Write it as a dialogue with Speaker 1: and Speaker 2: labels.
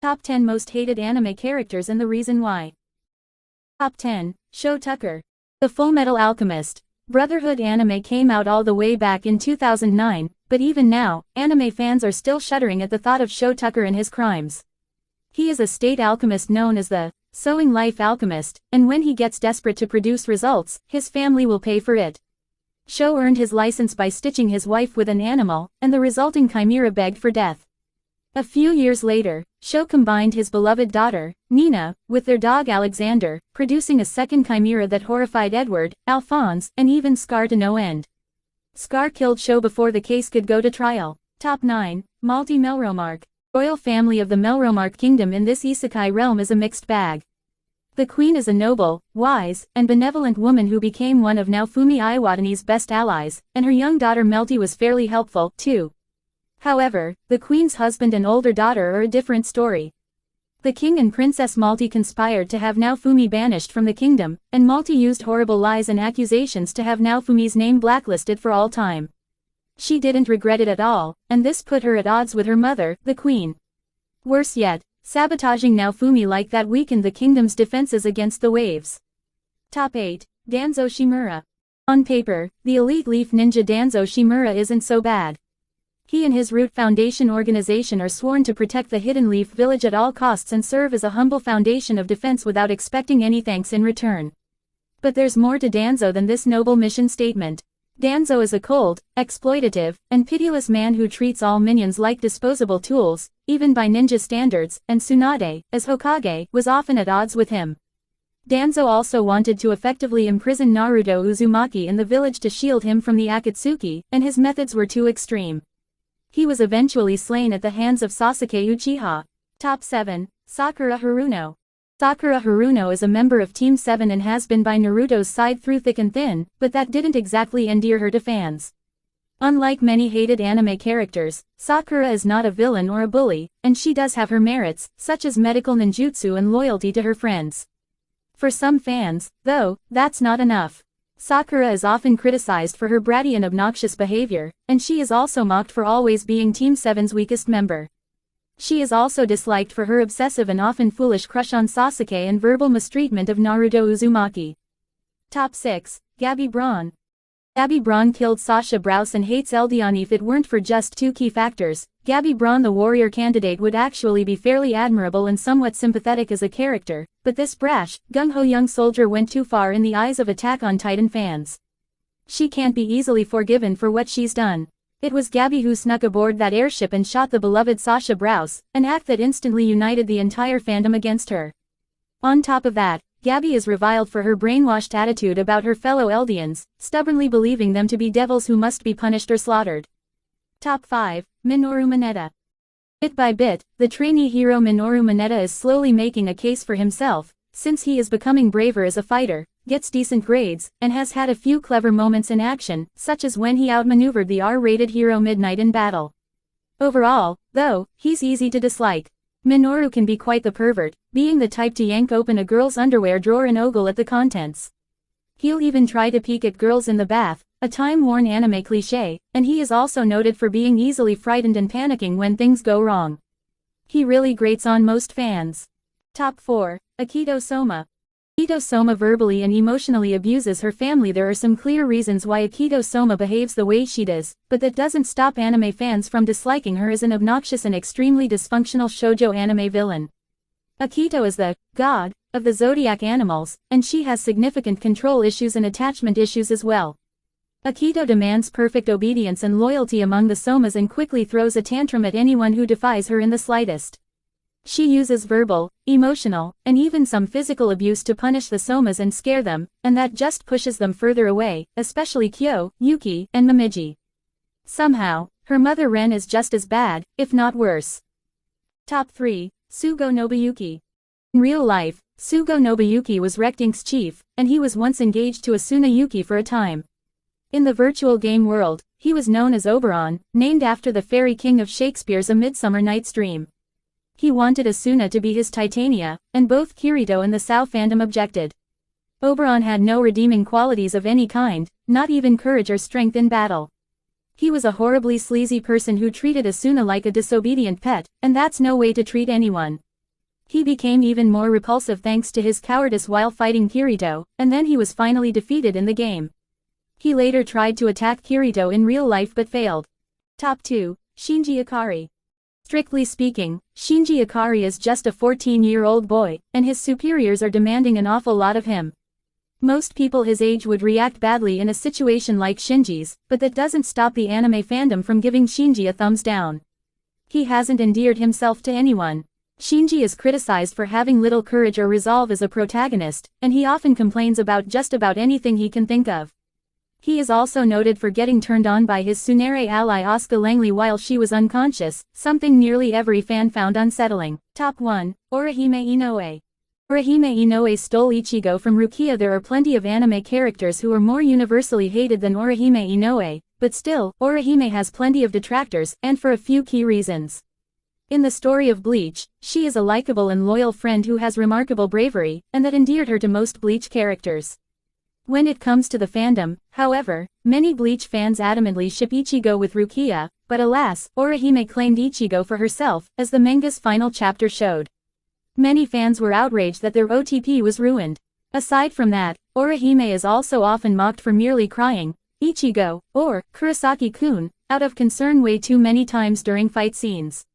Speaker 1: Top 10 Most Hated Anime Characters and the Reason Why. Top 10, Sho Tucker. The Fullmetal Alchemist. Brotherhood anime came out all the way back in 2009, but even now, anime fans are still shuddering at the thought of Sho Tucker and his crimes. He is a state alchemist known as the Sowing Life Alchemist, and when he gets desperate to produce results, his family will pay for it. Sho earned his license by stitching his wife with an animal, and the resulting chimera begged for death. A few years later, Sho combined his beloved daughter, Nina, with their dog Alexander, producing a second chimera that horrified Edward, Alphonse, and even Scar to no end. Scar killed Sho before the case could go to trial. Top 9, Malty Melromark. Royal family of the Melromark kingdom in this isekai realm is a mixed bag. The queen is a noble, wise, and benevolent woman who became one of Naofumi Iwatani's best allies, and her young daughter Melty was fairly helpful, too. However, the queen's husband and older daughter are a different story. The king and Princess Malty conspired to have Naofumi banished from the kingdom, and Malty used horrible lies and accusations to have Naofumi's name blacklisted for all time. She didn't regret it at all, and this put her at odds with her mother, the queen. Worse yet, sabotaging Naofumi like that weakened the kingdom's defenses against the waves. Top 8, Danzo Shimura. On paper, the elite leaf ninja Danzo Shimura isn't so bad. He and his Root Foundation organization are sworn to protect the Hidden Leaf Village at all costs and serve as a humble foundation of defense without expecting any thanks in return. But there's more to Danzo than this noble mission statement. Danzo is a cold, exploitative, and pitiless man who treats all minions like disposable tools, even by ninja standards, and Tsunade, as Hokage, was often at odds with him. Danzo also wanted to effectively imprison Naruto Uzumaki in the village to shield him from the Akatsuki, and his methods were too extreme. He was eventually slain at the hands of Sasuke Uchiha. Top 7, Sakura Haruno. Sakura Haruno is a member of Team 7 and has been by Naruto's side through thick and thin, but that didn't exactly endear her to fans. Unlike many hated anime characters, Sakura is not a villain or a bully, and she does have her merits, such as medical ninjutsu and loyalty to her friends. For some fans, though, that's not enough. Sakura is often criticized for her bratty and obnoxious behavior, and she is also mocked for always being Team 7's weakest member. She is also disliked for her obsessive and often foolish crush on Sasuke and verbal mistreatment of Naruto Uzumaki. Top 6, Gabi Braun. Gabi Braun killed Sasha Browse and hates Eldiani. If it weren't for just two key factors, Gabi Braun the warrior candidate would actually be fairly admirable and somewhat sympathetic as a character, but this brash, gung-ho young soldier went too far in the eyes of Attack on Titan fans. She can't be easily forgiven for what she's done. It was Gabi who snuck aboard that airship and shot the beloved Sasha Browse, an act that instantly united the entire fandom against her. On top of that, Gabi is reviled for her brainwashed attitude about her fellow Eldians, stubbornly believing them to be devils who must be punished or slaughtered. Top 5, Minoru Mineta. Bit by bit, the trainee hero Minoru Mineta is slowly making a case for himself, since he is becoming braver as a fighter, gets decent grades, and has had a few clever moments in action, such as when he outmaneuvered the R-rated hero Midnight in battle. Overall, though, he's easy to dislike. Minoru can be quite the pervert, being the type to yank open a girl's underwear drawer and ogle at the contents. He'll even try to peek at girls in the bath, a time-worn anime cliché, and he is also noted for being easily frightened and panicking when things go wrong. He really grates on most fans. Top 4, Akito Soma. Akito Soma verbally and emotionally abuses her family. There are some clear reasons why Akito Soma behaves the way she does, but that doesn't stop anime fans from disliking her as an obnoxious and extremely dysfunctional shoujo anime villain. Akito is the god of the zodiac animals, and she has significant control issues and attachment issues as well. Akito demands perfect obedience and loyalty among the Somas and quickly throws a tantrum at anyone who defies her in the slightest. She uses verbal, emotional, and even some physical abuse to punish the Somas and scare them, and that just pushes them further away, especially Kyo, Yuki, and Momiji. Somehow, her mother Ren is just as bad, if not worse. Top 3, Sugo Nobuyuki. In real life, Sugo Nobuyuki was Rectink's chief, and he was once engaged to Asuna Yuki for a time. In the virtual game world, he was known as Oberon, named after the fairy king of Shakespeare's A Midsummer Night's Dream. He wanted Asuna to be his Titania, and both Kirito and the Sao fandom objected. Oberon had no redeeming qualities of any kind, not even courage or strength in battle. He was a horribly sleazy person who treated Asuna like a disobedient pet, and that's no way to treat anyone. He became even more repulsive thanks to his cowardice while fighting Kirito, and then he was finally defeated in the game. He later tried to attack Kirito in real life but failed. Top 2. Shinji Ikari. Strictly speaking, Shinji Ikari is just a 14-year-old boy, and his superiors are demanding an awful lot of him. Most people his age would react badly in a situation like Shinji's, but that doesn't stop the anime fandom from giving Shinji a thumbs down. He hasn't endeared himself to anyone. Shinji is criticized for having little courage or resolve as a protagonist, and he often complains about just about anything he can think of. He is also noted for getting turned on by his Tsunere ally Asuka Langley while she was unconscious, something nearly every fan found unsettling. Top 1. Orihime Inoue. Orihime Inoue stole Ichigo from Rukia. There are plenty of anime characters who are more universally hated than Orihime Inoue, but still, Orihime has plenty of detractors, and for a few key reasons. In the story of Bleach, she is a likable and loyal friend who has remarkable bravery, and that endeared her to most Bleach characters. When it comes to the fandom, however, many Bleach fans adamantly ship Ichigo with Rukia, but alas, Orihime claimed Ichigo for herself, as the manga's final chapter showed. Many fans were outraged that their OTP was ruined. Aside from that, Orihime is also often mocked for merely crying, Ichigo, or Kurosaki-kun, out of concern way too many times during fight scenes.